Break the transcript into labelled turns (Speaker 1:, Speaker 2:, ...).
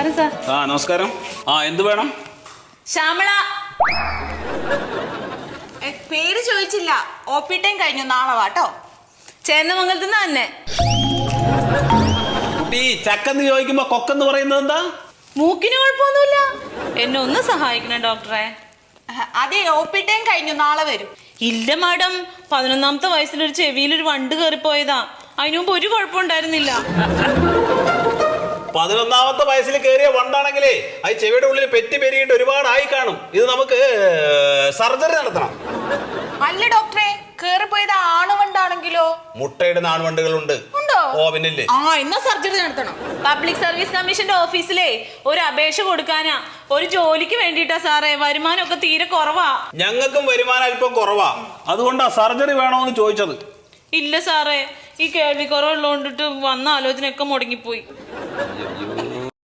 Speaker 1: നമസ്കാരം സാർ.
Speaker 2: നമസ്കാരം. എന്ത് വേണം?
Speaker 1: ശ്യാമള.
Speaker 3: പേര് ചോദിച്ചില്ല. OP ടൈം കഴിഞ്ഞു, നാളെ വാട്ടോ.
Speaker 1: ചേന്നമംഗലത്ത് നിന്ന് തന്നെ.
Speaker 2: കുട്ടി ചക്കെന്ന് ചോദിക്കുമ്പോ കൊക്കെന്ന് പറയുന്നത് എന്താ?
Speaker 1: മൂക്കിന് കുഴപ്പമൊന്നുമില്ല. എന്നെ ഒന്ന് സഹായിക്കണം ഡോക്ടറെ.
Speaker 3: അതെ, OP ടൈം കഴിഞ്ഞു, നാളെ വരും.
Speaker 1: ഇല്ല മാഡം, 11ാമത്തെ വയസ്സിലൊരു ചെവിയിലൊരു വണ്ട് കയറിപ്പോയതാ. അതിനു മുമ്പ് ഒരു കുഴപ്പമുണ്ടായിരുന്നില്ല.
Speaker 2: 11ാമത്തെ വയസ്സിൽ കയറിയ വണ്ടാണെങ്കിലേ അത് ചെവിയുടെ ഉള്ളിൽ പെറ്റി പെരുകിട്ട് ഒരുപാടായി കാണും. ഇത് നമുക്ക് സർജറി നടത്തണം.
Speaker 3: അല്ല ഡോക്ടറെ, കേറിപ്പോയത് ആണുവണ്ടാണെങ്കിലോ?
Speaker 2: മുട്ടയിടുന്ന ആൺവണ്ടുകളുണ്ട്.
Speaker 3: ഉണ്ടോ?
Speaker 2: ഓ പിന്നില്ലേ.
Speaker 3: എന്നാ സർജറി നടത്തണം.
Speaker 1: പബ്ലിക് സർവീസ് കമ്മീഷന്റെ ഓഫീസിലെ ഒരു അപേക്ഷ കൊടുക്കാനാ. ഒരു ജോലിക്ക് വേണ്ടിട്ടാ സാറേ. വരുമാനമൊക്കെ തീരെ കുറവാ.
Speaker 2: ഞങ്ങൾക്കും വരുമാനം അല്പം കുറവാ. അതുകൊണ്ടാ സർജറി വേണോന്ന് ചോദിച്ചത്.
Speaker 1: ഇല്ല സാറേ, ഈ കേൾവി കുറവുള്ളതുകൊണ്ടിട്ട് വന്ന ആലോചനയൊക്കെ മുടങ്ങിപ്പോയി.